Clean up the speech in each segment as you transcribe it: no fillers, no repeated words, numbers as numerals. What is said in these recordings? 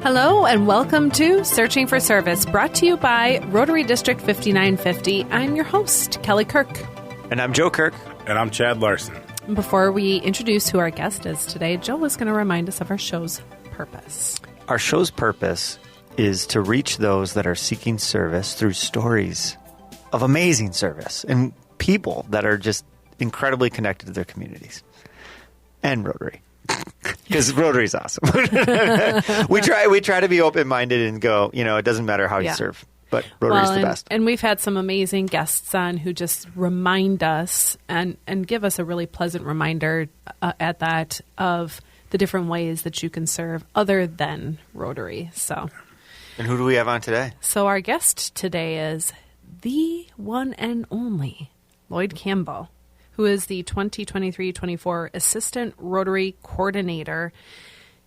Hello and welcome to Searching for Service, brought to you by Rotary District 5950. I'm your host, Kelly Kirk. And I'm Joe Kirk. And I'm Chad Larson. Before we introduce who our guest is today, Joe is going to remind us of our show's purpose. Our show's purpose is to reach those that are seeking service through stories of amazing service and people that are just incredibly connected to their communities. And Rotary. Because Rotary's awesome. we try to be open-minded and go, it doesn't matter how you serve, but Rotary's the best. And we've had some amazing guests on who just remind us and give us a really pleasant reminder at that of the different ways that you can serve other than Rotary. So, and who do we have on today? So our guest today is the one and only Lloyd Campbell, who is the 2023-24 Assistant Rotary Coordinator.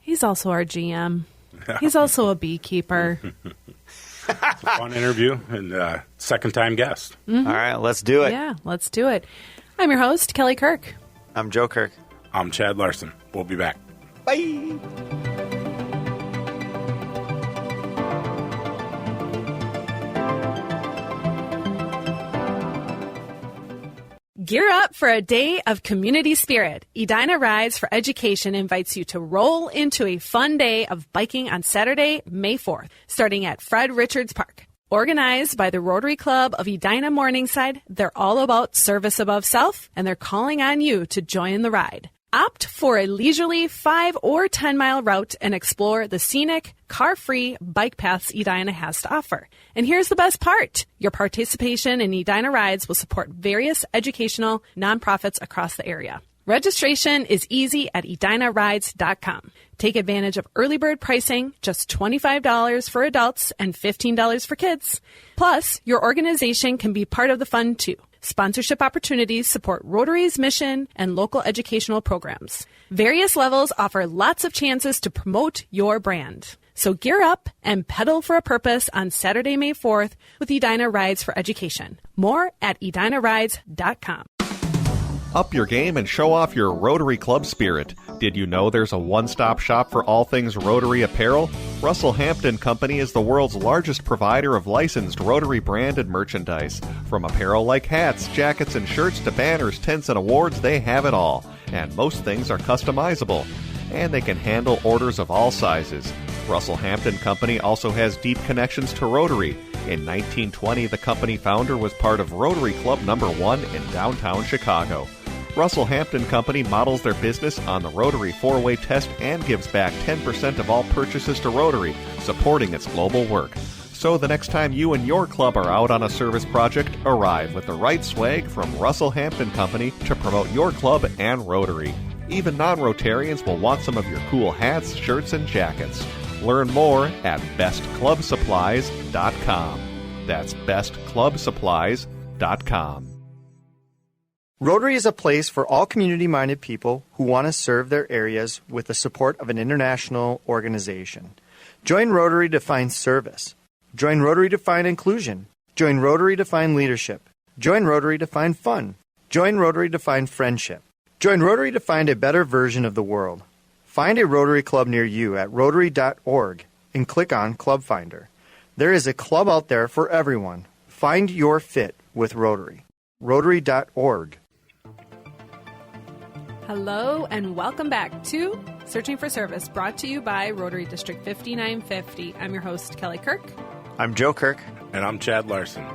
He's also our GM. He's also a beekeeper. It's a fun interview and second-time guest. Mm-hmm. All right, let's do it. Yeah, let's do it. I'm your host, Kelly Kirk. I'm Joe Kirk. I'm Chad Larson. We'll be back. Bye. Gear up for a day of community spirit. Edina Rides for Education invites you to roll into a fun day of biking on Saturday, May 4th, starting at Fred Richards Park. Organized by the Rotary Club of Edina Morningside, they're all about service above self, and they're calling on you to join the ride. Opt for a leisurely 5 or 10-mile route and explore the scenic, car-free bike paths Edina has to offer. And here's the best part. Your participation in Edina Rides will support various educational nonprofits across the area. Registration is easy at edinarides.com. Take advantage of early bird pricing, just $25 for adults and $15 for kids. Plus, your organization can be part of the fun too. Sponsorship opportunities support Rotary's mission and local educational programs. Various levels offer lots of chances to promote your brand. So gear up and pedal for a purpose on Saturday, May 4th with Edina Rides for Education. More at edinarides.com. Up your game and show off your Rotary Club spirit. Did you know there's a one-stop shop for all things Rotary apparel? Russell Hampton Company is the world's largest provider of licensed Rotary branded merchandise. From apparel like hats, jackets, and shirts to banners, tents, and awards, they have it all. And most things are customizable. And they can handle orders of all sizes. Russell Hampton Company also has deep connections to Rotary. In 1920, the company founder was part of Rotary Club No. 1 in downtown Chicago. Russell Hampton Company models their business on the Rotary 4-way test and gives back 10% of all purchases to Rotary, supporting its global work. So the next time you and your club are out on a service project, arrive with the right swag from Russell Hampton Company to promote your club and Rotary. Even non-Rotarians will want some of your cool hats, shirts, and jackets. Learn more at bestclubsupplies.com. That's bestclubsupplies.com. Rotary is a place for all community-minded people who want to serve their areas with the support of an international organization. Join Rotary to find service. Join Rotary to find inclusion. Join Rotary to find leadership. Join Rotary to find fun. Join Rotary to find friendship. Join Rotary to find a better version of the world. Find a Rotary Club near you at Rotary.org and click on Club Finder. There is a club out there for everyone. Find your fit with Rotary. Rotary.org. Hello and welcome back to Searching for Service, brought to you by Rotary District 5950. I'm your host, Kelly Kirk. I'm Joe Kirk. And I'm Chad Larson.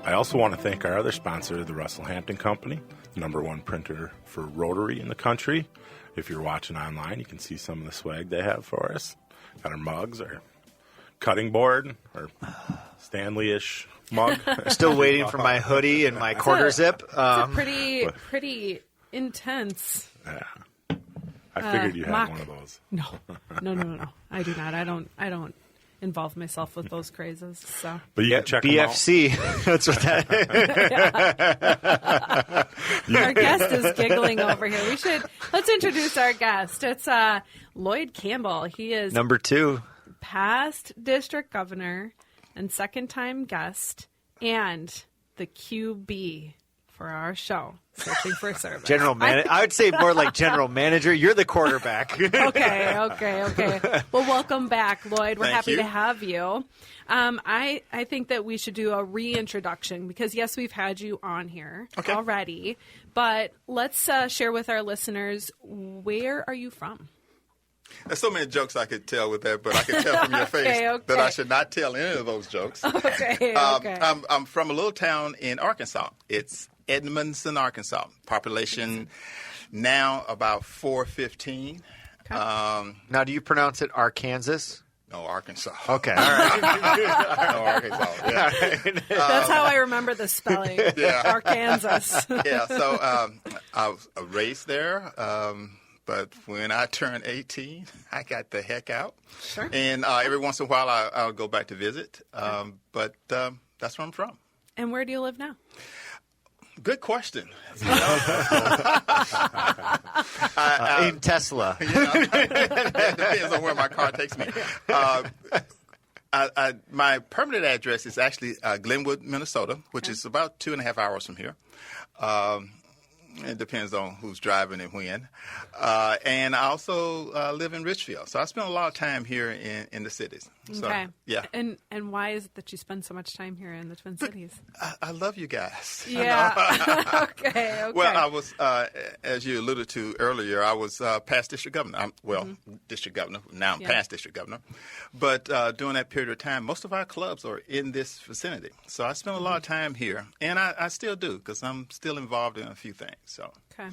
I also want to thank our other sponsor, the Russell Hampton Company, the #1 printer for Rotary in the country. If you're watching online, you can see some of the swag they have for us. Got our mugs, our cutting board, our Stanley-ish mug. Still waiting for my hoodie and my quarter zip. It's a pretty intense. Yeah. I figured you had one of those. No. I do not. I don't involve myself with those crazes. So. But you can check BFC. That's what that is. Our guest is giggling over here. Let's introduce our guest. It's Lloyd Campbell. He is number 2. Past district governor and second-time guest and the QB for our show, Searching for Service. I would say more like general manager. You're the quarterback. Okay. Well, welcome back, Lloyd. We're Thank happy you. to have you. I think that we should do a reintroduction because, yes, we've had you on here already. But let's share with our listeners, where are you from? There's so many jokes I could tell with that, but I can tell from your face that I should not tell any of those jokes. Okay. I'm from a little town in Arkansas. It's Edmondson, Arkansas. Population now about 415. Okay. Now, do you pronounce it Arkansas? No, Arkansas. Okay, all right. No, Arkansas. Yeah. That's how I remember the spelling. Yeah. Arkansas. Yeah, so I was raised there. But when I turned 18, I got the heck out. Sure. And every once in a while, I'll go back to visit. But that's where I'm from. And where do you live now? Good question. In Tesla. It depends on where my car takes me. My permanent address is actually Glenwood, Minnesota, which is about 2.5 hours from here. It depends on who's driving and when. And I also live in Richfield. So I spend a lot of time here in the cities. So, Okay. yeah. And why is it that you spend so much time here in the Twin Cities? I love you guys. Yeah. Okay. Well, I was, as you alluded to earlier, I was past district governor. District governor. Now I'm past district governor. But during that period of time, most of our clubs are in this vicinity. So I spent a lot of time here. And I still do because I'm still involved in a few things. So. Okay.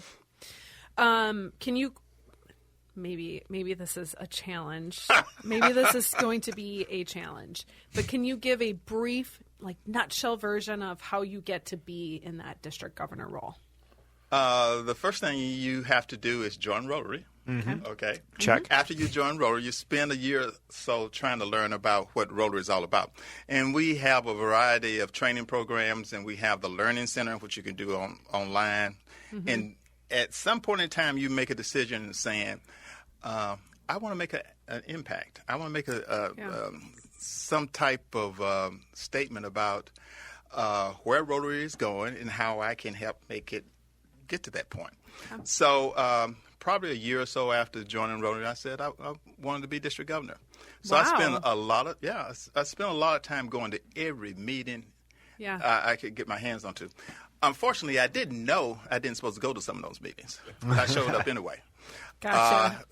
Can you... Maybe this is a challenge. Maybe this is going to be a challenge. But can you give a brief, nutshell version of how you get to be in that district governor role? The first thing you have to do is join Rotary. Mm-hmm. Okay. Check. After you join Rotary, you spend a year or so trying to learn about what Rotary is all about. And we have a variety of training programs, and we have the Learning Center, which you can do online. Mm-hmm. And at some point in time, you make a decision saying, I want to make an impact. I want to make some type of statement about where Rotary is going and how I can help make it get to that point. Okay. So probably a year or so after joining Rotary, I said I wanted to be district governor. So I spent a lot of time going to every meeting I could get my hands onto. Unfortunately, I didn't know I didn't supposed to go to some of those meetings. I showed up anyway. Gotcha.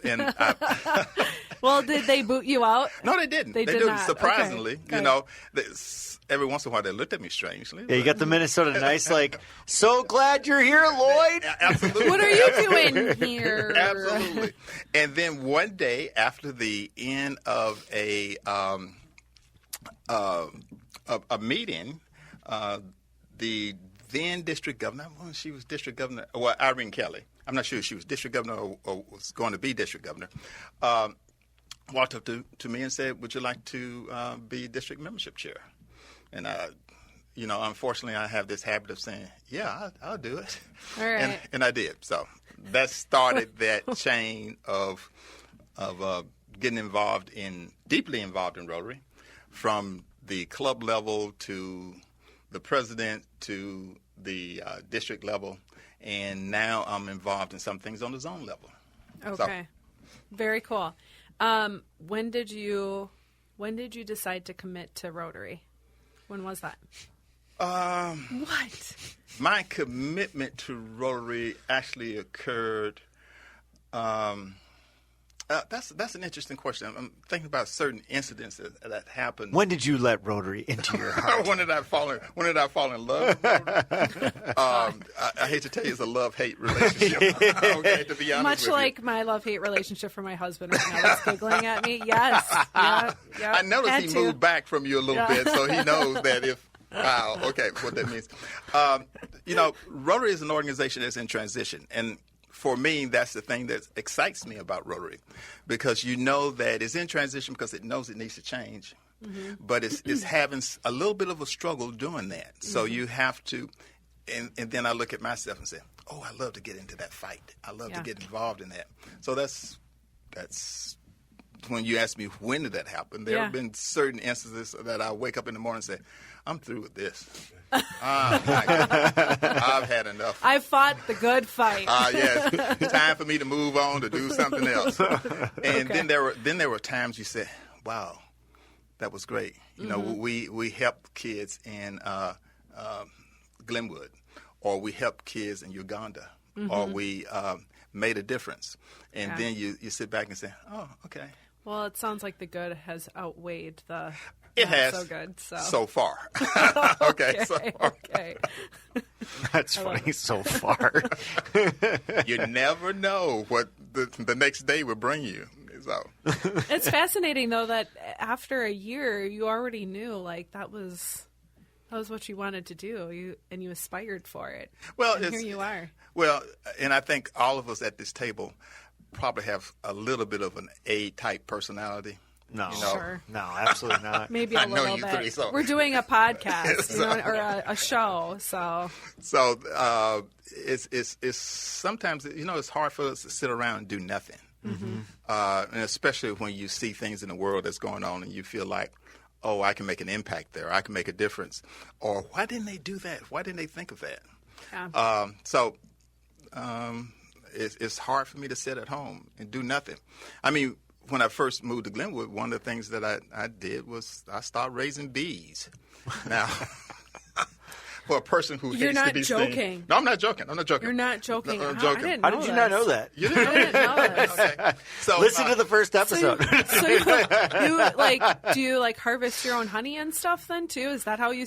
Well, did they boot you out? No, they didn't. They did didn't. not. Surprisingly, Okay. Every once in a while they looked at me strangely. Yeah, you got the Minnesota nice, so glad you're here, Lloyd. Absolutely. What are you doing here? Absolutely. And then one day after the end of a meeting, the then district governor, she was district governor, Irene Kelly. I'm not sure if she was district governor or was going to be district governor. Walked up to me and said, "Would you like to be district membership chair?" And unfortunately, I have this habit of saying, "Yeah, I'll do it." All right. And I did. So that started that chain of getting deeply involved in Rotary, from the club level to the president to the district level, and now I'm involved in some things on the zone level. Okay, very cool. When did you decide to commit to Rotary? When was that? What? My commitment to Rotary actually occurred. That's an interesting question. I'm thinking about certain incidents that happened. When did you let Rotary into your heart? When did I fall in love with Rotary? I hate to tell you, it's a love-hate relationship. Okay, to be honest Much with like my love-hate relationship for my husband right now that's giggling at me. Yes. Yeah, I noticed he moved back from you a little bit, so he knows that what that means. Rotary is an organization that's in transition, and for me, that's the thing that excites me about Rotary, because you know that it's in transition because it knows it needs to change, but it's having a little bit of a struggle doing that. So you have to, and then I look at myself and say, "Oh, I love to get into that fight. I love to get involved in that." So that's when you ask me when did that happen, there have been certain instances that I wake up in the morning and say, I'm through with this. I've had enough. I fought the good fight. Time for me to move on to do something else. And then there were times you said, wow, that was great. You know, we helped kids in Glenwood, or we helped kids in Uganda, or we made a difference. And then you sit back and say, oh, okay. Well, it sounds like the good has outweighed the it not has so good. So far. Okay. So far. Okay. That's funny. So far. You never know what the next day will bring you. So. It's fascinating, though, that after a year, you already knew, like, that was what you wanted to do, and you aspired for it. Well, and here you are. Well, and I think all of us at this table probably have a little bit of an A-type personality. No, Sure. No, absolutely not. Maybe a little bit. Three, so. We're doing a podcast, or a show, so. So it's sometimes, it's hard for us to sit around and do nothing. And especially when you see things in the world that's going on and you feel like, oh, I can make an impact there. I can make a difference. Or why didn't they do that? Why didn't they think of that? Yeah. It's hard for me to sit at home and do nothing. I mean, when I first moved to Glenwood, one of the things that I did was I started raising bees. Now, for a person who hates to be seen. You're not joking. No, I'm not joking. You're not joking. I'm joking. I didn't How know did you not know that? You didn't know I didn't know this. Okay. So, Listen to the first episode. So do you harvest your own honey and stuff then too? Is that how the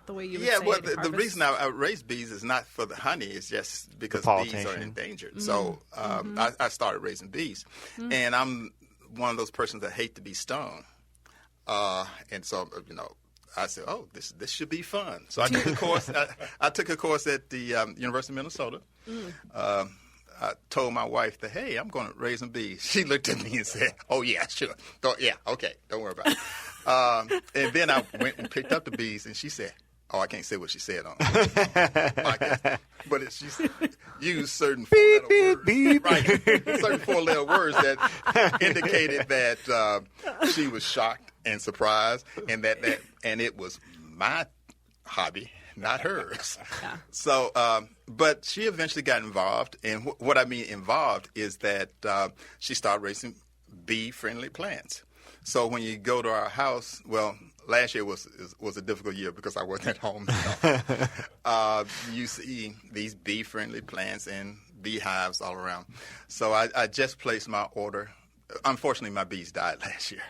way you would say well, it, the reason I raise bees is not for the honey. It's just because bees are endangered. So I started raising bees. And I'm one of those persons that hate to be stung. And so, I said, "Oh, this should be fun." So I took a course. I took a course at the University of Minnesota. I told my wife that, "Hey, I'm going to raise some bees." She looked at me and said, "Oh yeah, sure. Okay, don't worry about it." And then I went and picked up the bees, and she said, "Oh, I can't say what she said on podcast, but she used certain certain four-letter words that indicated that she was shocked and surprised, and and it was my hobby, not hers. Yeah. So, but she eventually got involved, and what I mean involved is that she started raising bee-friendly plants. So when you go to our house, well, last year was a difficult year because I wasn't at home. You see these bee-friendly plants and beehives all around. So I just placed my order. Unfortunately, my bees died last year.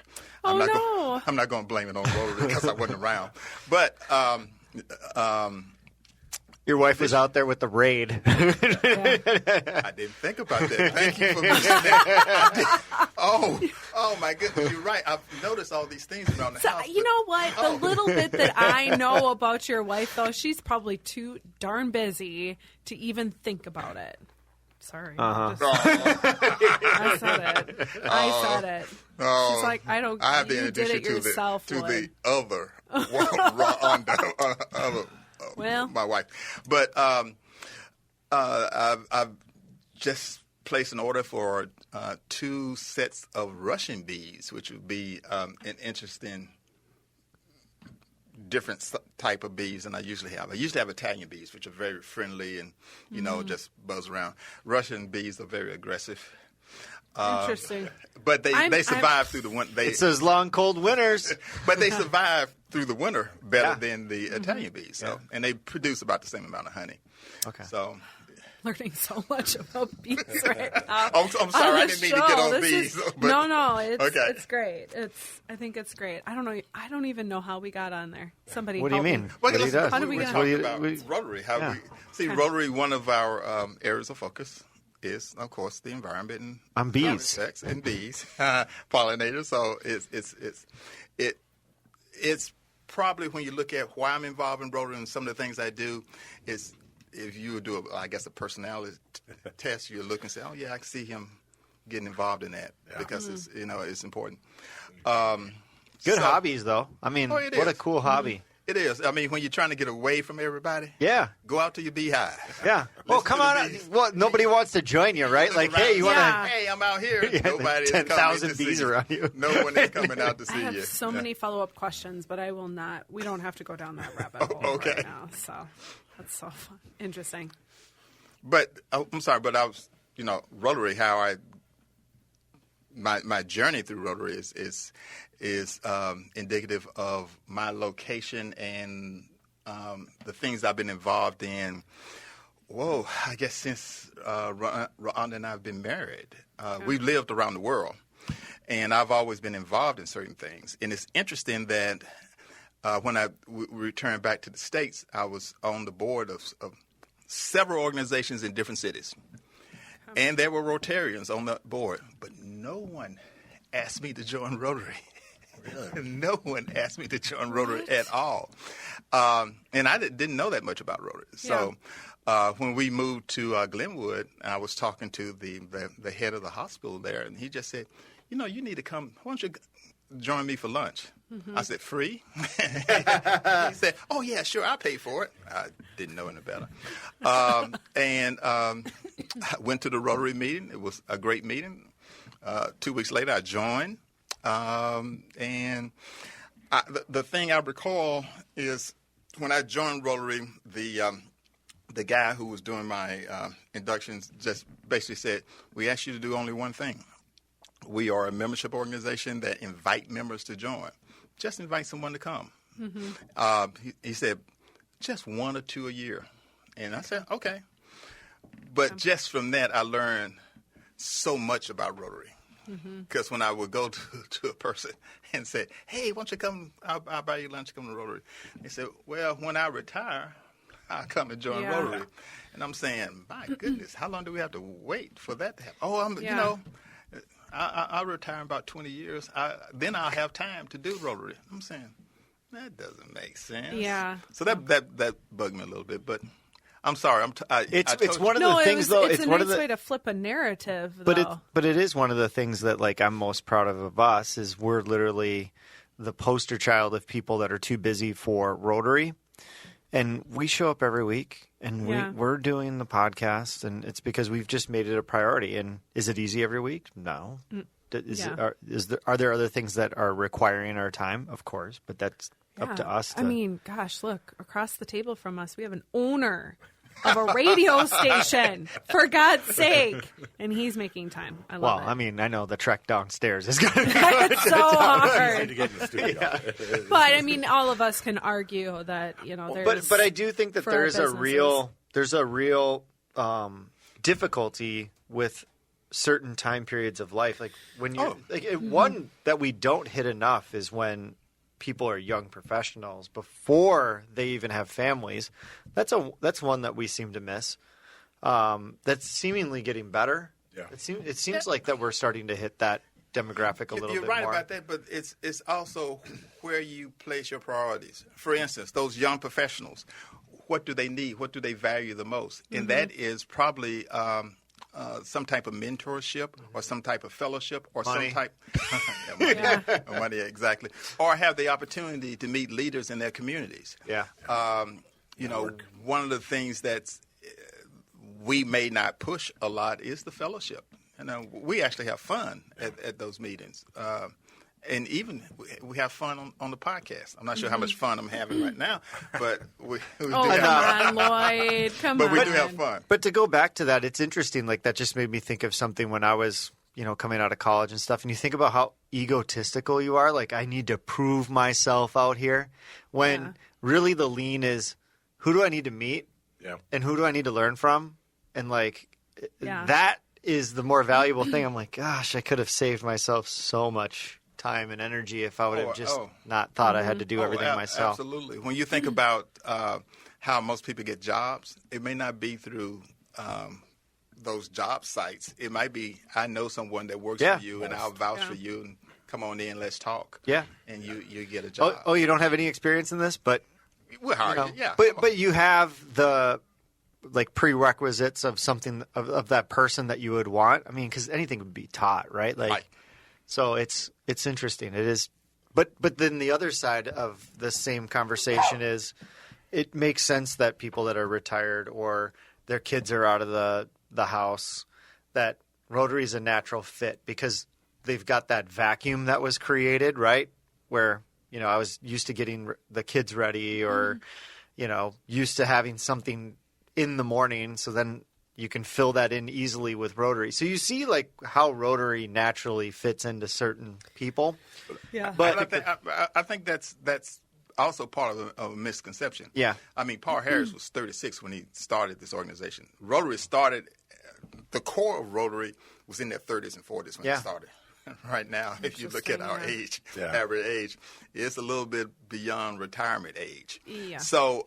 I'm not going to blame it on Rotary because I wasn't around. But Your wife was out there with the raid. I didn't think about that. Thank you for mentioning that. Oh my goodness, you're right. I've noticed all these things around the house. You know what? The little bit that I know about your wife, though, she's probably too darn busy to even think about it. Sorry. I said it. She's like, I don't. I have to you introduce did it you yourself, to Lloyd. the other Well, my wife. But I've just placed an order for 2 sets of Russian bees, which would be an interesting, different type of bees than I usually have. I usually have Italian bees, which are very friendly and, just buzz around. Russian bees are very aggressive. interesting. But they survive through the winter. It's those long, cold winters. But they survive through the winter better than the Italian bees. So, and they produce about the same amount of honey. Okay. So, Learning so much about bees right now. I'm sorry, I didn't mean to get on bees. No, it's okay. It's great. I think it's great. I don't know. I don't even know how we got on there. Somebody. What do you help mean? me. What he does? How do we We're get? talking about Rotary. Rotary. One of our areas of focus is, of course, the environment and On bees. insects and bees, pollinators. So it's probably when you look at why I'm involved in Rotary and some of the things I do is. If you would do, a personality test, you look and say, "Oh yeah, I can see him getting involved in that because it's important." Good hobbies, though. I mean, what a cool hobby. It is. I mean, when you're trying to get away from everybody, Yeah. go out to your beehive. Yeah. Well, come to the on. bees. Well, nobody wants to join you, right? Like, Right. hey, you want to? Yeah. Hey, I'm out here. Yeah, Nobody is coming 10,000 to see bees you. around you. No one is coming out to see I have you. so many follow-up questions, but I will not. We don't have to go down that rabbit hole Okay. right now. So that's so fun. Interesting. But I'm sorry, but I was, Rotary. How my journey through Rotary is indicative of my location and the things I've been involved in. I guess since Rhonda and I have been married, we've lived around the world, and I've always been involved in certain things. And it's interesting that when I returned back to the States, I was on the board of several organizations in different cities. And there were Rotarians on the board, but no one asked me to join Rotary. Really? No one asked me to join Rotary at all. And I didn't know that much about Rotary. So when we moved to Glenwood, I was talking to the head of the hospital there, and he just said, you need to come. Why don't you join me for lunch? I said, free? He said, oh, yeah, sure, I'll pay for it. I didn't know any better. I went to the Rotary meeting. It was a great meeting. 2 weeks later, I joined. The thing I recall is when I joined Rotary, the guy who was doing my inductions just basically said, we asked you to do only one thing. We are a membership organization that invite members to join. Just invite someone to come. He said, just one or two a year. And I said, okay. But just from that, I learned so much about Rotary. Because when I would go to a person and say, hey, why don't you come, I'll buy you lunch, come to Rotary. They said, well, when I retire, I'll come and join Rotary. And I'm saying, my goodness, how long do we have to wait for that to happen? Oh, I'll retire in about 20 years. Then I'll have time to do Rotary. I'm saying, that doesn't make sense. Yeah. So that bugged me a little bit, but I'm sorry. It's one of the things, though. It's a one nice of the way to flip a narrative, But it is one of the things that, like, I'm most proud of us is we're literally the poster child of people that are too busy for Rotary. And we show up every week, and we're doing the podcast, and it's because we've just made it a priority. And is it easy every week? No. Are there other things that are requiring our time? Of course, but that's up to us. I mean, gosh, look, across the table from us, we have an owner of a radio station, for God's sake. And he's making time. I love it. Well, I mean, I know the trek downstairs is going to be It's so hard. to get in the studio. But, I mean, all of us can argue that, there's... But I do think that for there our is a real difficulty with certain time periods of life. Like when you one that we don't hit enough is when people are young professionals before they even have families. That's one that we seem to miss. That's seemingly getting better. Yeah. It seems like that we're starting to hit that demographic a little bit more. You're right about that, but it's also where you place your priorities. For instance, those young professionals, what do they need? What do they value the most? And that is probably some type of mentorship or some type of fellowship or money. some type money, exactly, or have the opportunity to meet leaders in their communities. Yeah. One of the things that we may not push a lot is the fellowship. We actually have fun at those meetings. And even we have fun on the podcast. I'm not sure how much fun I'm having right now, but we do have come on, Lloyd. Come but on. we do have fun. But to go back to that, it's interesting. Like that just made me think of something when I was, coming out of college and stuff. And you think about how egotistical you are. Like I need to prove myself out here. When really the lean is, who do I need to meet? Yeah. And who do I need to learn from? And that is the more valuable thing. I'm like, gosh, I could have saved myself so much time and energy if I would have just not thought I had to do everything myself. Absolutely. When you think about how most people get jobs, it may not be through those job sites. It might be, I know someone that works for you, and I'll vouch for you, and come on in, let's talk. Yeah. And you get a job. Oh, you don't have any experience in this, but we'll hire you. Yeah. But you have the prerequisites of something of that person that you would want. I mean, because anything would be taught, right? Right. So it's interesting. It is, But then the other side of the same conversation is it makes sense that people that are retired or their kids are out of the house, that Rotary is a natural fit because they've got that vacuum that was created, right? Where, I was used to getting the kids ready or, used to having something in the morning. So then you can fill that in easily with Rotary. So you see like how Rotary naturally fits into certain people. Yeah. But I think that's also part of a misconception. Yeah. I mean, Paul Harris was 36 when he started this organization. Rotary started, the core of Rotary was in their 30s and 40s when it started. Right now, if you look at our age, average age, it's a little bit beyond retirement age. Yeah. So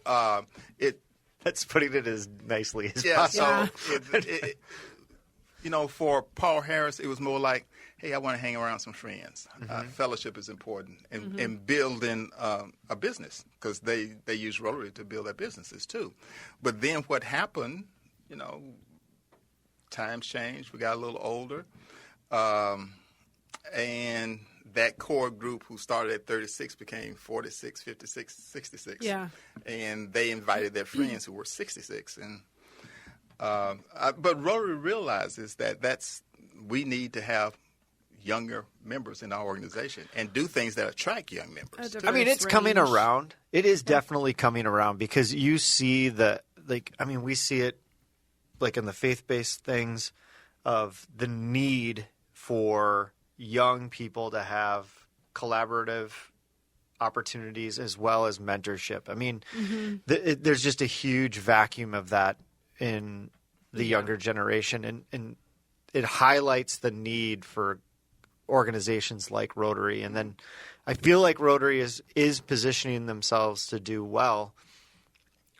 that's putting it as nicely as possible. So, for Paul Harris, it was more like, hey, I want to hang around some friends. Fellowship is important, and building a business because they use Rotary to build their businesses too. But then what happened, times changed. We got a little older. And that core group who started at 36 became 46, 56, 66. Yeah. And they invited their friends who were 66. And but Rotary realizes that we need to have younger members in our organization and do things that attract young members. I mean, it's coming around. It is definitely coming around because you see we see it like in the faith-based things of the need for young people to have collaborative opportunities as well as mentorship. I mean, there's just a huge vacuum of that in the younger generation, and it highlights the need for organizations like Rotary. And then I feel like Rotary is positioning themselves to do well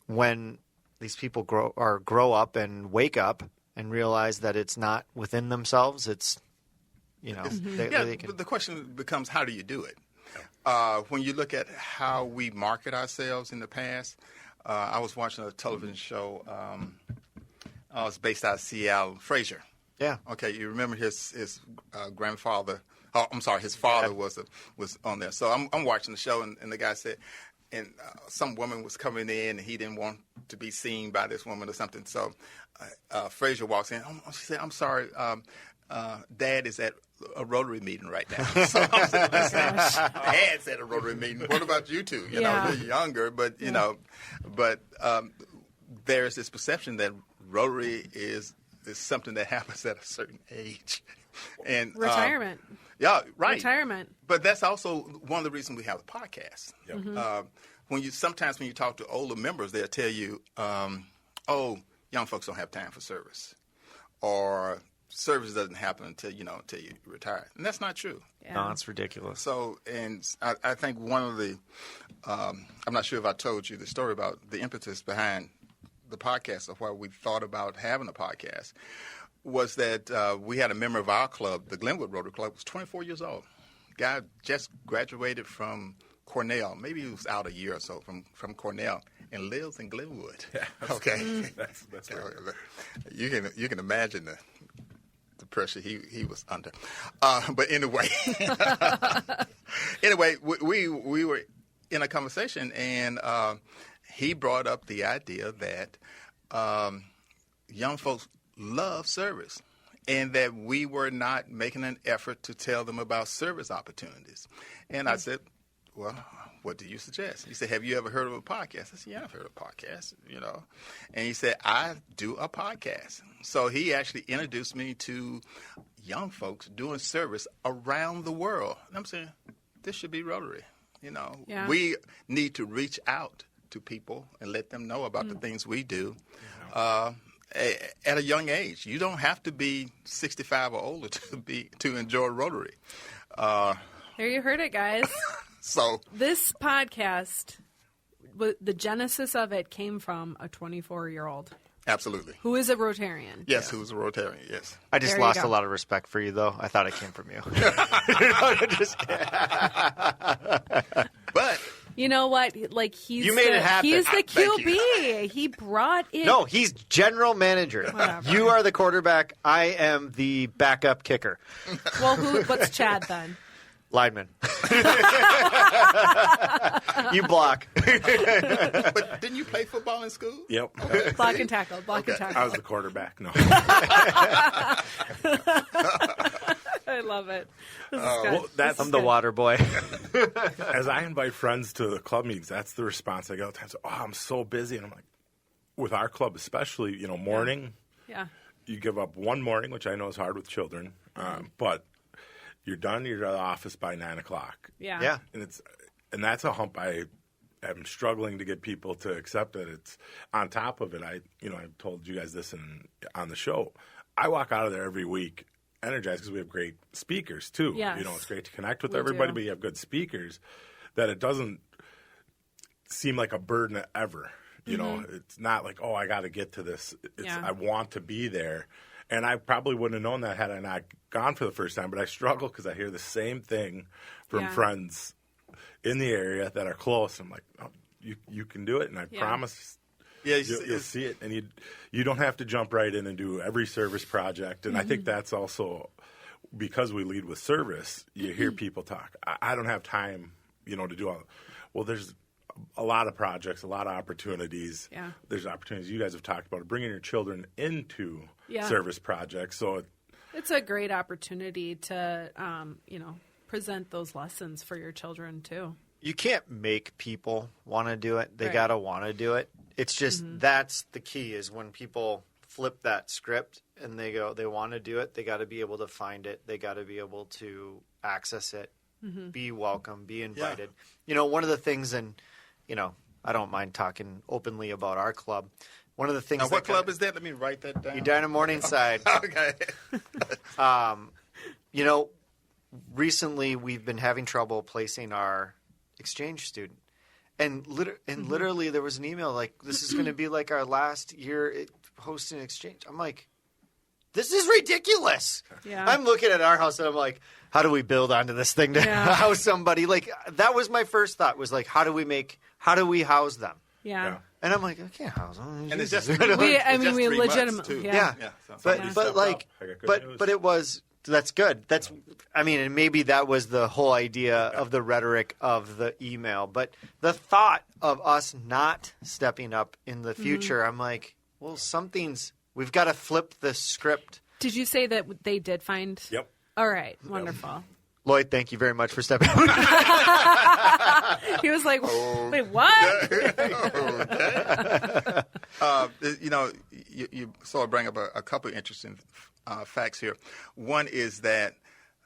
when these people grow up and wake up and realize that it's not within themselves. It's but the question becomes, how do you do it? When you look at how we market ourselves in the past, I was watching a television show. It was based out of Seattle, Frasier. Yeah. Okay, you remember his grandfather? Oh, I'm sorry, his father was on there. So I'm watching the show, and the guy said, and some woman was coming in, and he didn't want to be seen by this woman or something. So Frasier walks in. She said, "I'm sorry, Dad is at a Rotary meeting right now." So I'm saying, Dad's at a Rotary meeting. What about you two? You're younger, but but there's this perception that Rotary is something that happens at a certain age. And retirement. Yeah, right. Retirement. But that's also one of the reasons we have a podcast. Sometimes when you talk to older members, they'll tell you, young folks don't have time for service, or service doesn't happen until you retire, and that's not true. Yeah. No, it's ridiculous. So, and I think one of the, I'm not sure if I told you the story about the impetus behind the podcast of why we thought about having a podcast, was that we had a member of our club, the Glenwood Rotary Club, was 24 years old. Guy just graduated from Cornell. Maybe he was out a year or so from Cornell and lives in Glenwood. Yeah, okay, that's right. You can imagine the pressure he was under. But anyway, we were in a conversation, and he brought up the idea that young folks love service, and that we were not making an effort to tell them about service opportunities. And I said, well, what do you suggest? He said, have you ever heard of a podcast? I said, yeah, I've heard of a podcast, And he said, I do a podcast. So he actually introduced me to young folks doing service around the world. And I'm saying, this should be Rotary. We need to reach out to people and let them know about the things we do. At a young age. You don't have to be 65 or older to enjoy Rotary. There you heard it, guys. So this podcast, the genesis of it came from a 24-year-old. Absolutely. Who is a Rotarian. Yes, who's a Rotarian, yes. I just lost a lot of respect for you, though. I thought it came from you. Just but you know what? Like you made it happen. He's the QB. He brought it. No, he's general manager. Whatever. You are the quarterback. I am the backup kicker. Well, what's Chad then? Lineman. You block. But didn't you play football in school? Yep. Block and tackle. Block and tackle. I was the quarterback. No. I love it. This is good. Well, that's I'm the water boy. as I invite friends to the club meetings, that's the response I get all the time. So, I'm so busy. And I'm like, with our club especially, morning, Yeah. you give up one morning, which I know is hard with children, but you're done. You're at the office by 9 o'clock. Yeah. Yeah. And that's a hump I am struggling to get people to accept that it's on top of it. I told you guys this on the show. I walk out of there every week energized because we have great speakers too. Yes. It's great to connect with We everybody, do. but you have good speakers that it doesn't seem like a burden ever. It's not like, I got to get to this. I want to be there. And I probably wouldn't have known that had I not gone for the first time, but I struggle because I hear the same thing from friends in the area that are close. I'm like, you can do it, and I promise you'll see it. And you don't have to jump right in and do every service project. And I think that's also because we lead with service, you hear people talk. I don't have time, to do all. Well, there's a lot of projects, a lot of opportunities. Yeah. There's opportunities you guys have talked about bringing your children into service projects. So it's a great opportunity to, present those lessons for your children too. You can't make people want to do it. They Right. got to want to do it. It's just that's the key is when people flip that script and they go, they want to do it. They got to be able to find it. They got to be able to access it, be welcome, be invited. One of the things, and, I don't mind talking openly about our club. One of the things. Now, what club is that? Let me write that down. Edina Morningside. Okay. Recently we've been having trouble placing our exchange student. And literally there was an email like, this is going to be like our last year hosting an exchange. I'm like, this is ridiculous. Yeah. I'm looking at our house and I'm like, how do we build onto this thing to house somebody? Like, that was my first thought was like, how do we house them? Yeah. And I'm like, I can't house them. And it's Jesus. just we 3 months, legitimately, too. yeah. But it was, that's good. And maybe that was the whole idea of the rhetoric of the email. But the thought of us not stepping up in the future, I'm like, well, we've got to flip the script. Did you say that they did find? Yep. All right. Wonderful. Lloyd, thank you very much for stepping up. He was like, wait, what? You sort of bring up a couple of interesting facts here. One is that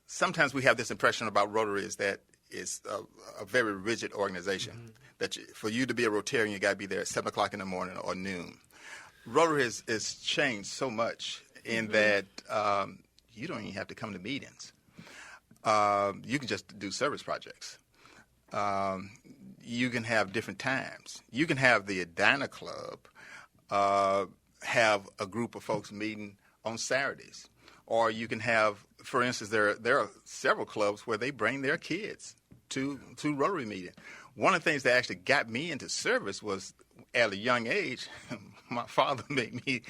sometimes we have this impression about Rotary is that it's a very rigid organization. That for you to be a Rotarian, you got to be there at 7 o'clock in the morning or noon. Rotary has changed so much in that you don't even have to come to meetings. You can just do service projects. You can have different times. You can have the Edina Club have a group of folks meeting on Saturdays. Or you can have, for instance, there are several clubs where they bring their kids to Rotary meeting. One of the things that actually got me into service was at a young age, my father made me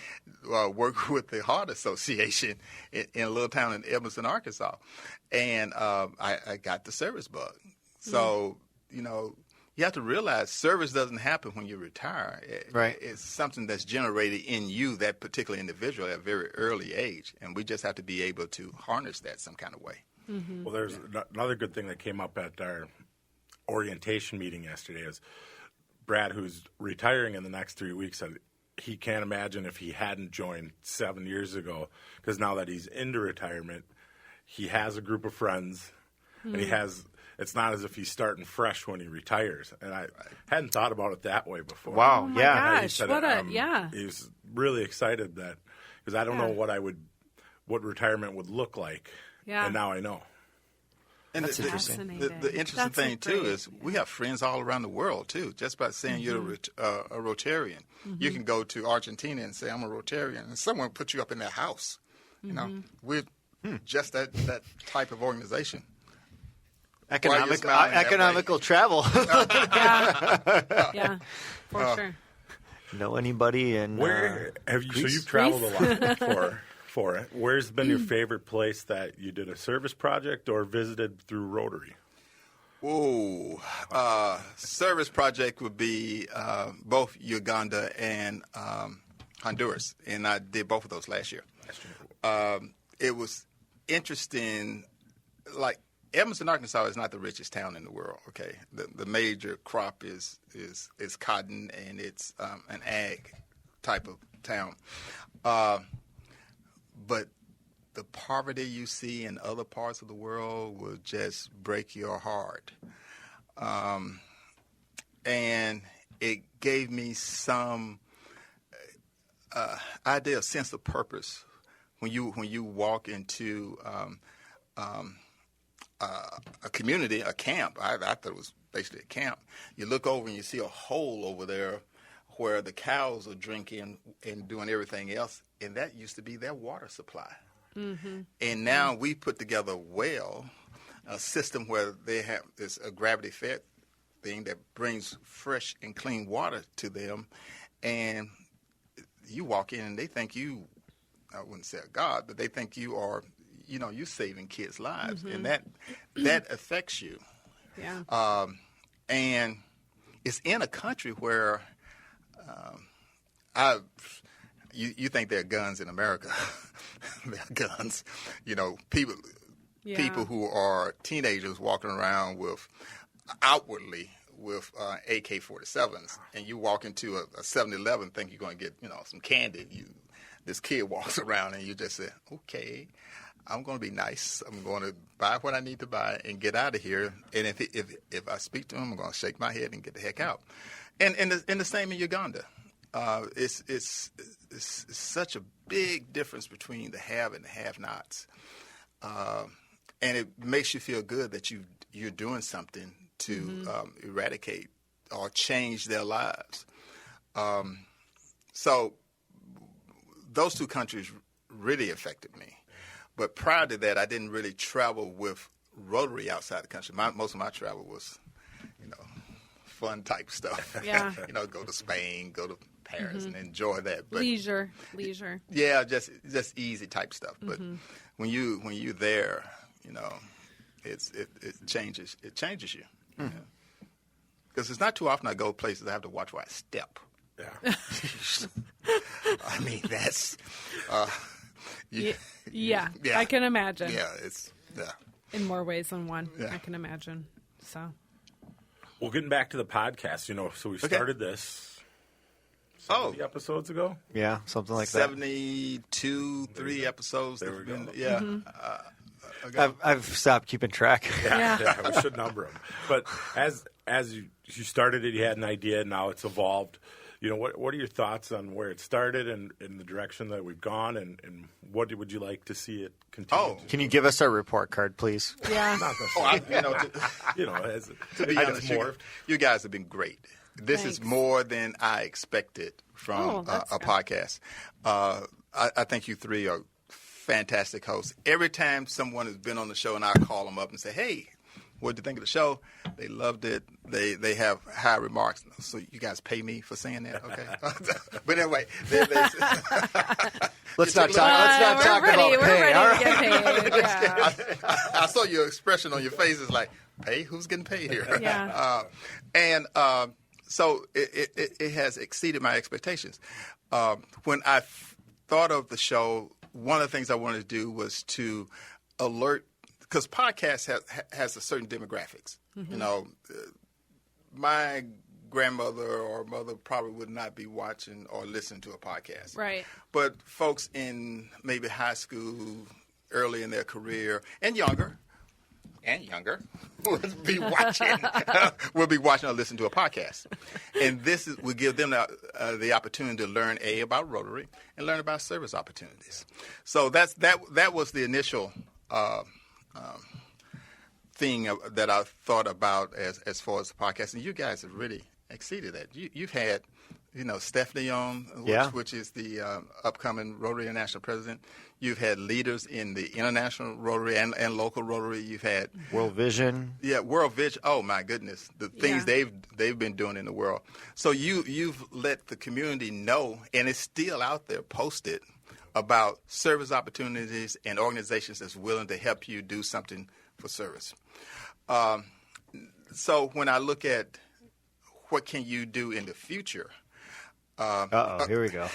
work with the Heart Association in a little town in Edmondson, Arkansas. And I got the service bug. So, you have to realize service doesn't happen when you retire. Right. It's something that's generated in you, that particular individual, at a very early age. And we just have to be able to harness that some kind of way. Well, there's another good thing that came up at our orientation meeting yesterday is Brad, who's retiring in the next 3 weeks, said he can't imagine if he hadn't joined 7 years ago, because now that he's into retirement, he has a group of friends, and it's not as if he's starting fresh when he retires. And I hadn't thought about it that way before. Wow. Oh my Yeah. gosh, He was really excited that, because I don't know what retirement would look like, and now I know. And That's interesting. Fascinating. The interesting That's thing, too, great. is we have friends all around the world, too. Just by saying you're a Rotarian. You can go to Argentina and say, I'm a Rotarian, and someone put you up in their house. We're just that type of organization. Economical travel. Yeah, for sure. Know anybody in Where have you? So Greece? you've traveled a lot for it. Where's been your favorite place that you did a service project or visited through Rotary? Ooh, service project would be both Uganda and Honduras, and I did both of those last year. It was interesting. Like Edmondson, Arkansas, is not the richest town in the world. Okay, the major crop is cotton, and it's an ag type of town. But the poverty you see in other parts of the world will just break your heart. And it gave me some idea, sense of purpose when you walk into a community, a camp. I thought it was basically a camp. You look over and you see a hole over there where the cows are drinking and doing everything else, and that used to be their water supply. Mm-hmm. And now we put together a system where they have this a gravity-fed thing that brings fresh and clean water to them, and you walk in and they think you, I wouldn't say a god, but they think you are, you're saving kids' lives, and that affects you. Yeah. And it's in a country where you think there are guns in America. There are guns. People who are teenagers walking around outwardly with AK-47s, and you walk into a 7-Eleven, think you're going to get some candy. This kid walks around and you just say, okay, I'm going to be nice. I'm going to buy what I need to buy and get out of here. And if I speak to him, I'm going to shake my head and get the heck out. And the same in Uganda. It's such a big difference between the have and the have-nots, and it makes you feel good that you're doing something to eradicate or change their lives. So those two countries really affected me. But prior to that, I didn't really travel with Rotary outside the country. Most of my travel was, fun type stuff. Yeah. Go to Spain, go to Paris, and enjoy that. But, leisure. Yeah, just easy type stuff. But when you're there, it changes you. Because it's not too often I go places I have to watch where I step. Yeah. I mean, that's. Yeah, I can imagine. Yeah, in more ways than one. Yeah. I can imagine. So. Well, getting back to the podcast, so we started this 70 episodes ago. Yeah, something like that. 72, 3 episodes. There we go. Yeah. I've stopped keeping track. Yeah, we should number them. But as you started it, you had an idea, and now it's evolved. What are your thoughts on where it started and the direction that we've gone, and what would you like to see it continue? Can you give us our report card, please? Yeah. To be honest, you guys have been great. This Thanks. is more than I expected from a podcast. I think you three are fantastic hosts. Every time someone has been on the show and I call them up and say, hey, what did you think of the show? They loved it. They have high remarks. So you guys pay me for saying that, okay? But anyway, let's not talk about pay. We're ready to get paid. Yeah. I saw your expression on your face is like, pay? Who's getting paid here? Yeah. So it has exceeded my expectations. When I thought of the show, one of the things I wanted to do was to alert, because podcast has a certain demographics. My grandmother or mother probably would not be watching or listening to a podcast. Right. But folks in maybe high school, early in their career, and younger, will be watching or listening to a podcast. And this will give them the opportunity to learn about Rotary and learn about service opportunities. So that was the initial thing that I thought about as far as the podcast, and you guys have really exceeded that. You've had, Stephanie on, which is the upcoming Rotary International President. You've had leaders in the international Rotary and local Rotary. You've had World Vision. Yeah, World Vision. Oh my goodness, the things they've been doing in the world. So you've let the community know, and it's still out there posted, about service opportunities and organizations that's willing to help you do something for service. So when I look at what can you do in the future. Here we go.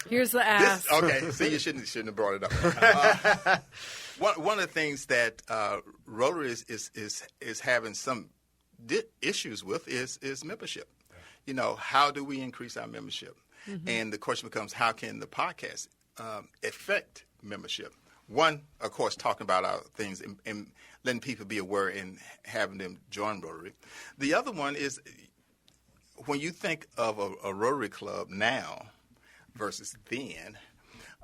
Here's the ask. Okay, see, you shouldn't have brought it up. One of the things that Rotary is having some issues with is membership. You know, how do we increase our membership? Mm-hmm. And the question becomes, how can the podcast affect membership? One, of course, talking about our things and letting people be aware and having them join Rotary. The other one is when you think of a Rotary Club now versus then,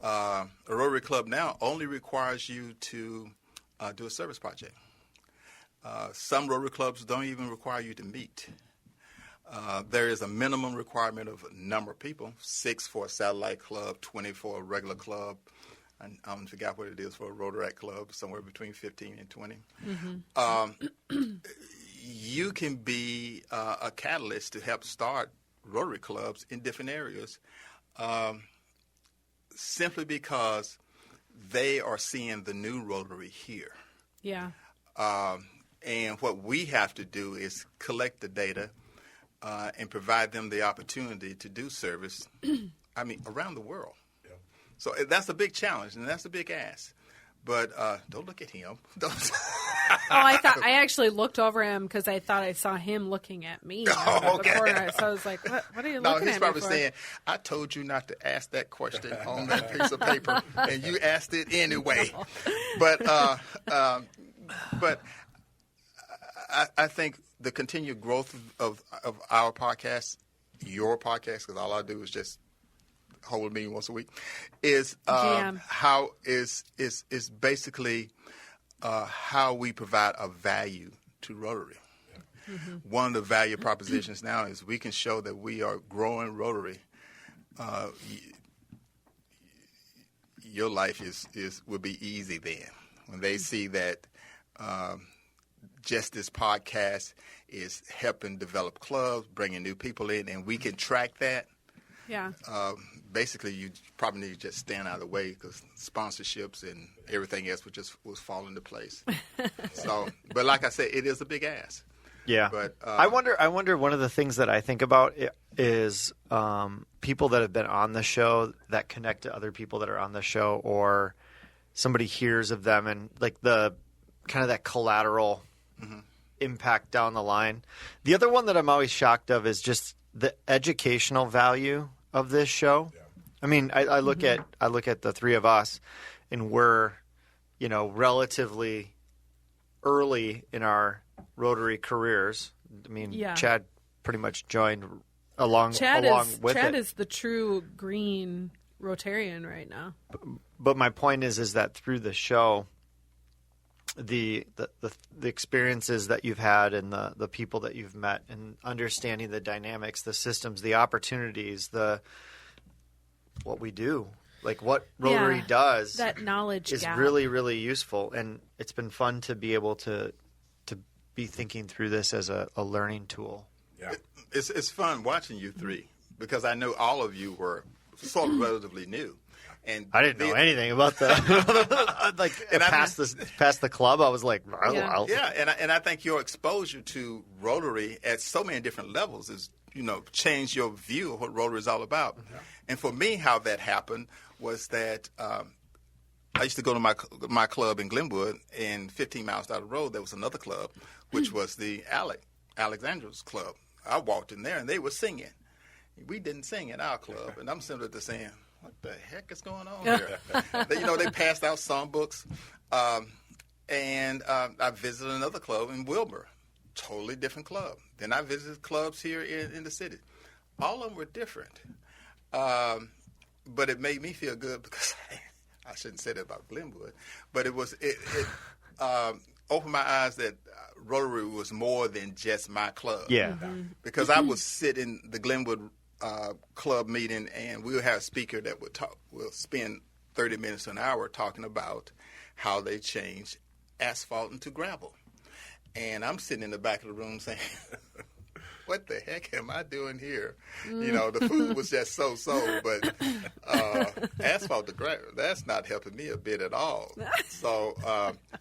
a Rotary Club now only requires you to do a service project. Some Rotary Clubs don't even require you to meet. There is a minimum requirement of a number of people, 6 for a satellite club, 20 for a regular club. I forgot what it is for a Rotary Club, somewhere between 15 and 20. Mm-hmm. You can be a catalyst to help start Rotary clubs in different areas simply because they are seeing the new Rotary here. Yeah. And what we have to do is collect the data and provide them the opportunity to do service, around the world. Yeah. So that's a big challenge, and that's a big ask. But don't look at him. I actually looked over him because I thought I saw him looking at me out of the corner. So I was like, what are you looking at me for? No, he's probably saying, I told you not to ask that question on that piece of paper, and you asked it anyway. No. But I think the continued growth of our podcast, your podcast, because all I do is just hold a meeting once a week, is how is basically how we provide a value to Rotary. Mm-hmm. One of the value propositions now is we can show that we are growing Rotary. Your life will be easy then when they see that just this podcast is helping develop clubs, bringing new people in, and we can track that. Yeah. Basically, you probably need to just stand out of the way because sponsorships and everything else was fall into place. But like I said, it is a big ask. Yeah. But I wonder. One of the things that I think about is people that have been on the show that connect to other people that are on the show, or somebody hears of them and like the kind of that collateral impact down the line. The other one that I'm always shocked of is just the educational value of this show. Yeah. I mean, I look at the three of us, and we're, relatively early in our Rotary careers. I mean, Chad pretty much joined along with it. Chad is the true green Rotarian right now. But my point is that through the show, the experiences that you've had and the people that you've met and understanding the dynamics, the systems, the opportunities, what we do, like what Rotary does, that knowledge is gap. Really, really useful. And it's been fun to be able to be thinking through this as a learning tool. Yeah, it's fun watching you three because I know all of you were sort of relatively new. And I didn't know anything about past the club. I was like, and I think your exposure to Rotary at so many different levels is changed your view of what Rotary is all about. Mm-hmm. And for me, how that happened was that I used to go to my club in Glenwood, and 15 miles down the road there was another club, which was the Alexandra's Club. I walked in there and they were singing. We didn't sing in our club, and I'm similar to saying, what the heck is going on here? They passed out songbooks. And I visited another club in Wilbur, totally different club. Then I visited clubs here in the city. All of them were different. But it made me feel good because I shouldn't say that about Glenwood, but it opened my eyes that Rotary was more than just my club. Yeah. Mm-hmm. Because I would sit in the Glenwood club meeting, and we would have a speaker that will spend 30 minutes to an hour talking about how they changed asphalt into gravel. And I'm sitting in the back of the room saying, what the heck am I doing here? The food was just so-so, but asphalt, that's not helping me a bit at all. So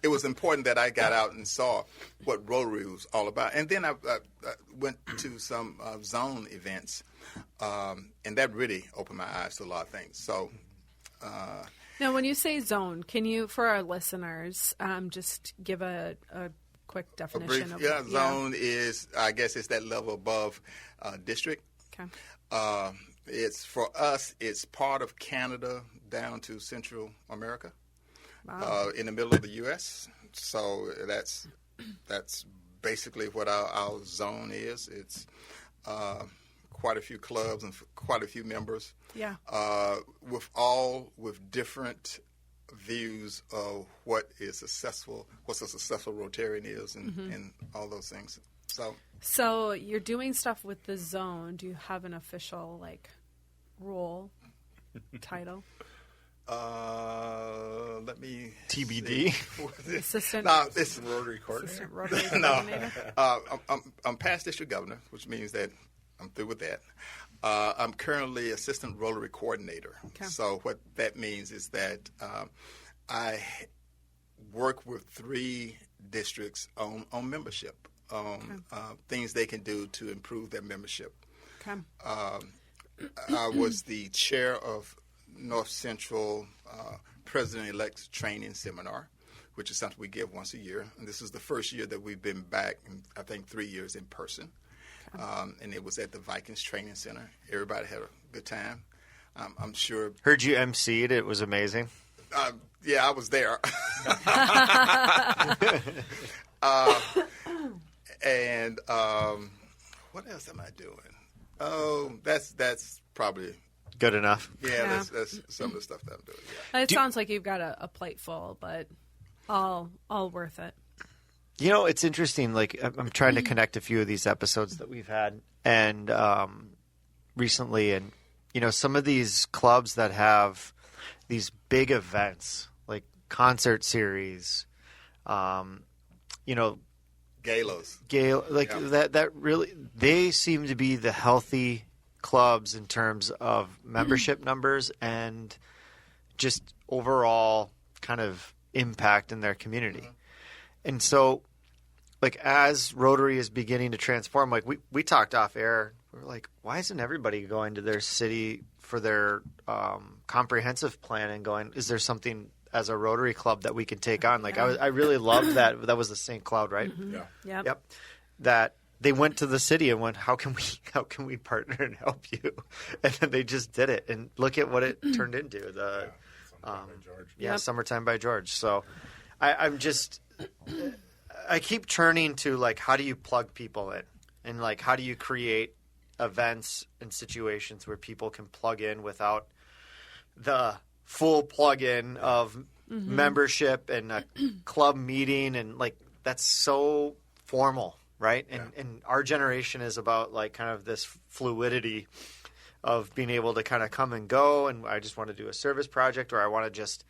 it was important that I got out and saw what Rotary was all about. And then I went to some zone events, and that really opened my eyes to a lot of things. So now, when you say zone, can you, for our listeners, just give a quick definition of it? Zone is, I guess, it's that level above district. Okay. It's for us. It's part of Canada down to Central America, in the middle of the U.S. So that's basically what our zone is. It's quite a few clubs and quite a few members. Yeah. With different views of what a successful Rotarian is, and all those things. So you're doing stuff with the zone. Do you have an official role title? Let me TBD. Assistant. No, it's Rotary coordinator. Assistant Rotary coordinator. I'm past district governor, which means that I'm through with that. I'm currently assistant Rotary coordinator. Okay. So what that means is that I work with 3 districts on membership, things they can do to improve their membership. Okay. I was the chair of North Central President-Elect's Training Seminar, which is something we give once a year. And this is the first year that we've been back, I think 3 years in person. And it was at the Vikings Training Center. Everybody had a good time. I'm sure. Heard you emceed. It was amazing. Yeah, I was there. And what else am I doing? Oh, that's probably good enough. Yeah, that's some of the stuff that I'm doing. Yeah. It sounds like you've got a plate full, but all worth it. It's interesting. I'm trying to connect a few of these episodes that we've had and recently, and some of these clubs that have these big events like concert series, galas, that really, they seem to be the healthy clubs in terms of membership numbers and just overall kind of impact in their community. And so, as Rotary is beginning to transform, we talked off air, we were like, why isn't everybody going to their city for their comprehensive plan and going, is there something as a Rotary club that we can take on? I really loved that. That was the St. Cloud, right? Yeah. Yep. That they went to the city and went, how can we partner and help you? And then they just did it. And look at what it turned into. Summertime by George. So I'm just... I keep turning to how do you plug people in, and how do you create events and situations where people can plug in without the full plug-in of membership and a club meeting, and that's so formal, right? And our generation is about kind of this fluidity of being able to kind of come and go, and I just want to do a service project, or I want to just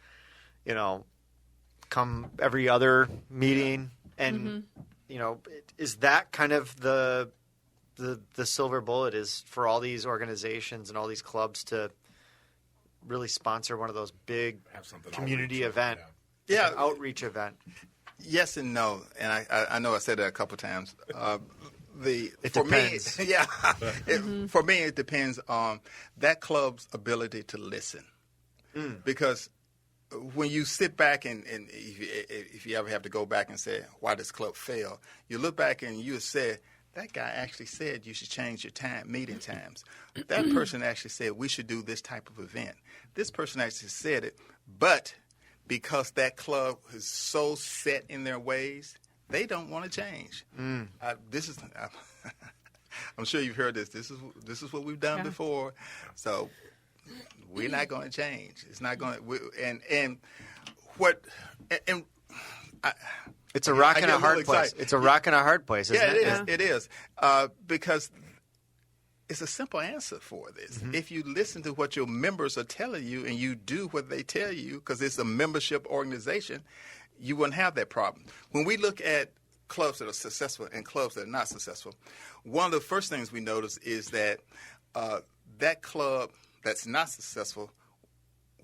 come every other meeting. And is that kind of the silver bullet is for all these organizations and all these clubs to really sponsor one of those big community event, outreach event? Yes and no, and I know I said that a couple times. It depends. For me, it depends on that club's ability to listen, because when you sit back and if you ever have to go back and say, why this club fail, you look back and you say, that guy actually said you should change your meeting times. That person actually said we should do this type of event. This person actually said it, but because that club is so set in their ways, they don't want to change. I'm sure you've heard this. This is what we've done before, so we're not going to change. It's not going to. It's a rock and a hard place. It's a rock and a hard place, isn't it? Yeah, it is. Because it's a simple answer for this. If you listen to what your members are telling you and you do what they tell you, because it's a membership organization, you wouldn't have that problem. When we look at clubs that are successful and clubs that are not successful, one of the first things we notice is that that club that's not successful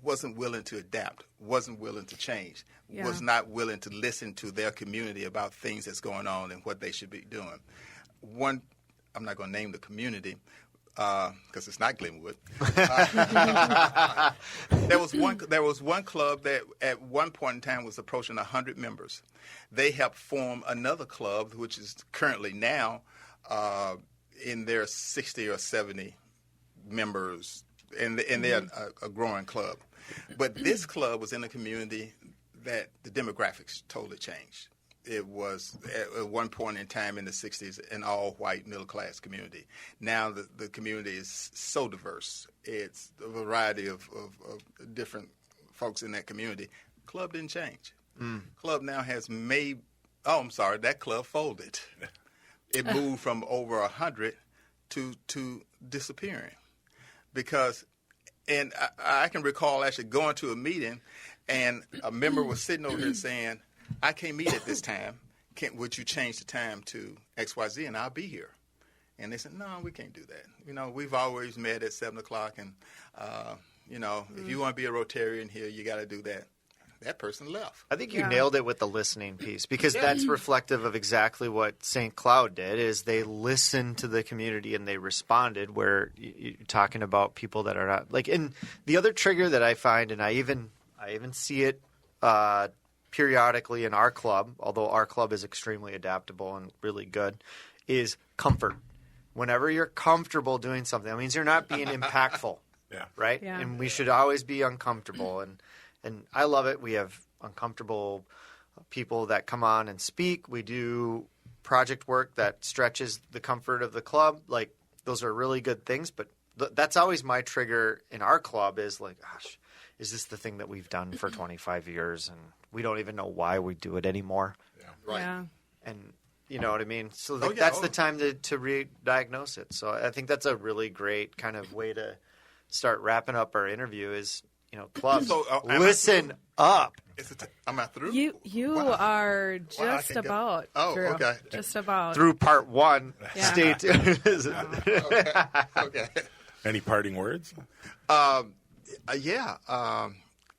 wasn't willing to adapt, wasn't willing to change, was not willing to listen to their community about things that's going on and what they should be doing. I'm not going to name the community because it's not Glenwood. There was one club that at one point in time was approaching 100 members. They helped form another club, which is currently now in their 60 or 70 members, and they're a growing club. But this club was in a community that the demographics totally changed. It was at one point in time in the 60s an all-white middle-class community. Now the community is so diverse. It's a variety of different folks in that community. Club didn't change. Club now has that club folded. It moved from over 100 to disappearing. Because, and I can recall actually going to a meeting and a member was sitting over here saying, I can't meet at this time. Would you change the time to XYZ and I'll be here? And they said, no, we can't do that. We've always met at 7 o'clock and, if you want to be a Rotarian here, you got to do that. That person left. I think you nailed it with the listening piece because that's reflective of exactly what St. Cloud did is they listened to the community and they responded where you're talking about people that are not like – and the other trigger that I find and I even see it periodically in our club, although our club is extremely adaptable and really good, is comfort. Whenever you're comfortable doing something, that means you're not being impactful, right? Yeah. And we should always be uncomfortable and I love it. We have uncomfortable people that come on and speak. We do project work that stretches the comfort of the club. Like, those are really good things. But that's always my trigger in our club is like, gosh, is this the thing that we've done for 25 years? And we don't even know why we do it anymore. Yeah, right. Yeah. And you know what I mean? So that's the time to re-diagnose it. So I think that's a really great kind of way to start wrapping up our interview is – clubs, listen up. Am I through? You are just about through. Okay. Just about. Through part one. Yeah. Stay tuned. Okay. Any parting words? I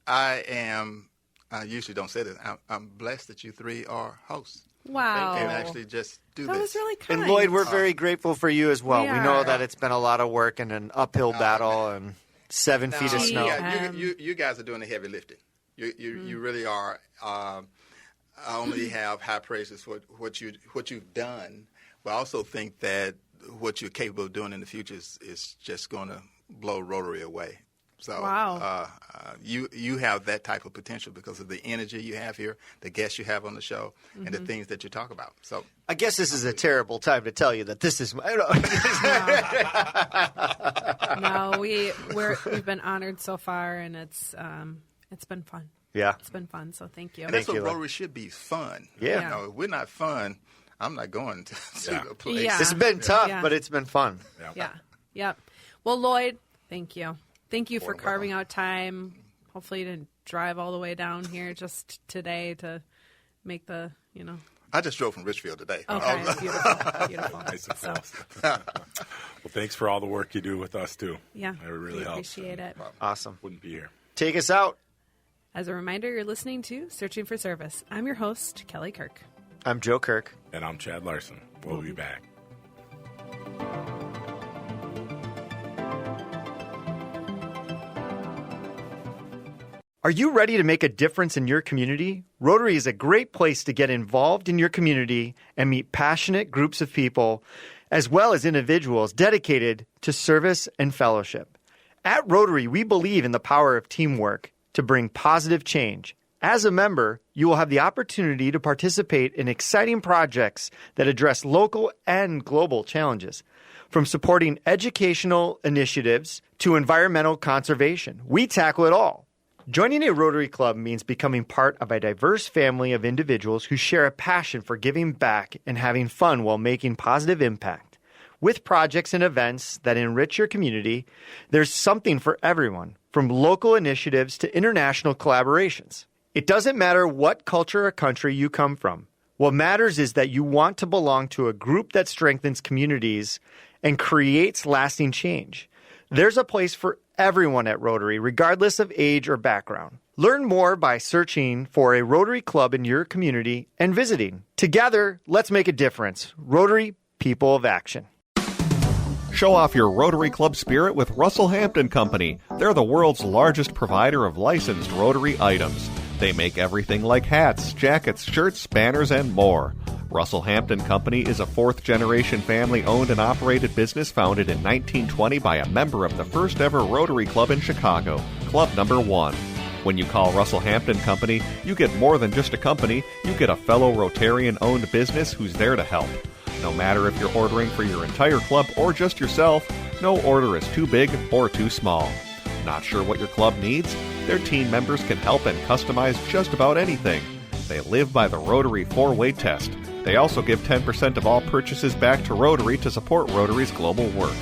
am, I usually don't say this, I'm blessed that you three are hosts. Wow. And actually just do that this. Was really kind. And Lloyd, we're very grateful for you as well. We know that it's been a lot of work and an uphill battle and 7 feet of snow. Yeah, you guys are doing the heavy lifting. You really are. I only have high praises for what you've done, but I also think that what you're capable of doing in the future is just going to blow Rotary away. So you have that type of potential because of the energy you have here, the guests you have on the show, and the things that you talk about. So I guess this is a terrible time to tell you that this is my. No, we've been honored so far, and it's been fun. Yeah, it's been fun. So thank you. And that's what Rotary should be, fun. Yeah. If we're not fun, I'm not going to a place. Yeah. It's been tough, but it's been fun. Yeah. Yep. Well, Lloyd, thank you. Thank you for carving out time. Hopefully you didn't drive all the way down here just today to make the, I just drove from Richfield today. Okay, beautiful. Nice and close. Well, thanks for all the work you do with us, too. Yeah, it really helps. Appreciate it. Awesome. Wouldn't be here. Take us out. As a reminder, you're listening to Searching for Service. I'm your host, Kelly Kirk. I'm Joe Kirk. And I'm Chad Larson. We'll be back. Are you ready to make a difference in your community? Rotary is a great place to get involved in your community and meet passionate groups of people, as well as individuals dedicated to service and fellowship. At Rotary, we believe in the power of teamwork to bring positive change. As a member, you will have the opportunity to participate in exciting projects that address local and global challenges. From supporting educational initiatives to environmental conservation, we tackle it all. Joining a Rotary Club means becoming part of a diverse family of individuals who share a passion for giving back and having fun while making positive impact. With projects and events that enrich your community, there's something for everyone, from local initiatives to international collaborations. It doesn't matter what culture or country you come from. What matters is that you want to belong to a group that strengthens communities and creates lasting change. There's a place for everyone at Rotary, regardless of age or background. Learn more by searching for a Rotary Club in your community and visiting. Together, let's make a difference. Rotary, people of action. Show off your Rotary Club spirit with Russell Hampton Company. They're the world's largest provider of licensed Rotary items. They make everything like hats, jackets, shirts, banners, and more. Russell Hampton Company is a fourth-generation family-owned and operated business founded in 1920 by a member of the first-ever Rotary Club in Chicago, Club Number 1. When you call Russell Hampton Company, you get more than just a company. You get a fellow Rotarian-owned business who's there to help. No matter if you're ordering for your entire club or just yourself, no order is too big or too small. Not sure what your club needs? Their team members can help and customize just about anything. They live by the Rotary 4-way test. They also give 10% of all purchases back to Rotary to support Rotary's global work.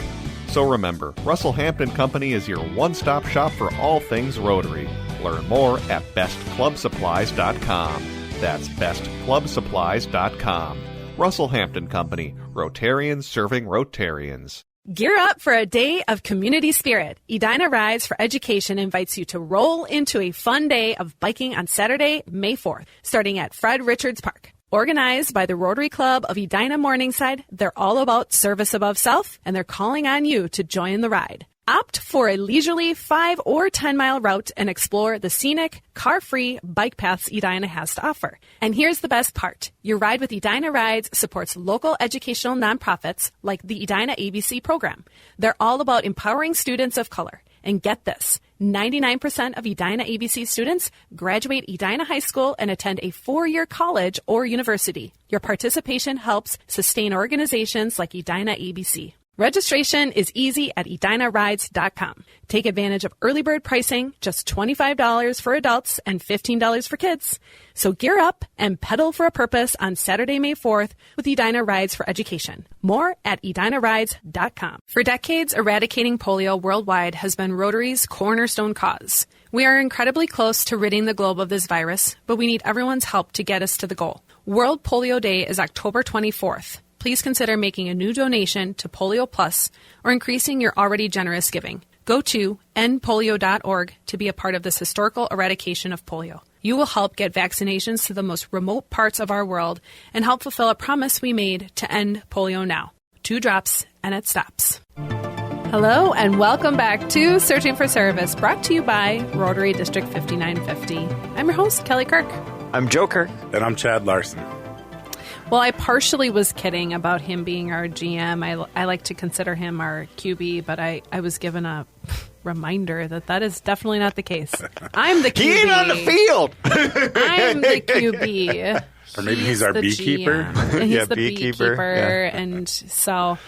So remember, Russell Hampton Company is your one-stop shop for all things Rotary. Learn more at bestclubsupplies.com. That's bestclubsupplies.com. Russell Hampton Company, Rotarians serving Rotarians. Gear up for a day of community spirit. Edina Rides for Education invites you to roll into a fun day of biking on Saturday, May 4th, starting at Fred Richards Park. Organized by the Rotary Club of Edina Morningside, they're all about service above self, and they're calling on you to join the ride. Opt for a leisurely 5 or 10-mile route and explore the scenic, car-free bike paths Edina has to offer. And here's the best part. Your ride with Edina Rides supports local educational nonprofits like the Edina ABC program. They're all about empowering students of color. And get this, 99% of Edina ABC students graduate Edina High School and attend a 4-year college or university. Your participation helps sustain organizations like Edina ABC. Registration is easy at edinarides.com. Take advantage of early bird pricing, just $25 for adults and $15 for kids. So gear up and pedal for a purpose on Saturday, May 4th with Edina Rides for Education. More at edinarides.com. For decades, eradicating polio worldwide has been Rotary's cornerstone cause. We are incredibly close to ridding the globe of this virus, but we need everyone's help to get us to the goal. World Polio Day is October 24th. Please consider making a new donation to Polio Plus or increasing your already generous giving. Go to endpolio.org to be a part of this historical eradication of polio. You will help get vaccinations to the most remote parts of our world and help fulfill a promise we made to end polio now. 2 drops and it stops. Hello and welcome back to Searching for Service, brought to you by Rotary District 5950. I'm your host, Kelly Kirk. I'm Joe Kirk. And I'm Chad Larson. Well, I partially was kidding about him being our GM. I like to consider him our QB, but I was given a reminder that is definitely not the case. I'm the QB. He ain't on the field. I'm the QB. Or maybe he's our beekeeper. He's the beekeeper. Yeah. And so,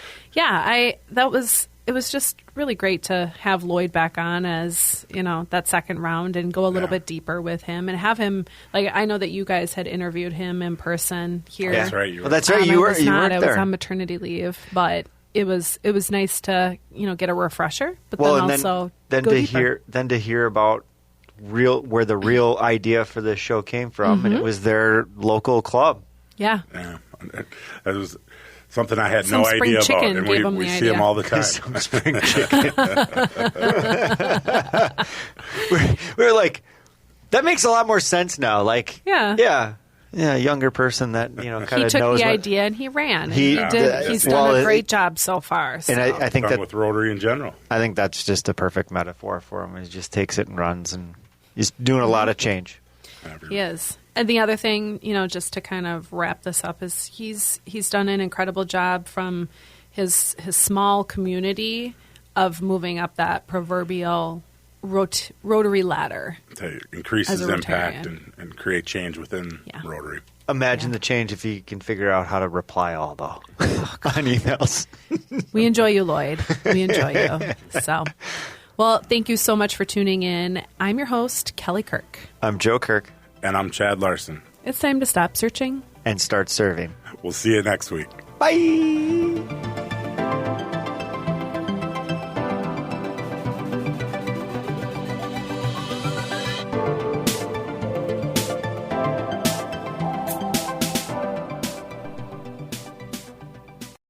it was just really great to have Lloyd back on as, that second round and go a little bit deeper with him and have him, I know that you guys had interviewed him in person here. That's right. You were there. I was on maternity leave, but it was nice to, get a refresher, but then to hear about where the real idea for this show came from, and it was their local club. Yeah. That was something I had no idea about, and we see them all the time. Some spring chicken. we were like, that makes a lot more sense now. Younger person that kind of knows. He took the idea and he ran. He's done a great job so far. So. And I think that with Rotary in general, I think that's just a perfect metaphor for him. He just takes it and runs, and he's doing a lot of change. He is. And the other thing, just to kind of wrap this up, is he's done an incredible job from his small community of moving up that proverbial Rotary ladder. To increase his impact and create change within Rotary. Imagine the change if he can figure out how to reply all, though, on emails. We enjoy you, Lloyd. We enjoy you. So, well, thank you so much for tuning in. I'm your host, Kelly Kirk. I'm Joe Kirk. And I'm Chad Larson. It's time to stop searching and start serving. We'll see you next week. Bye.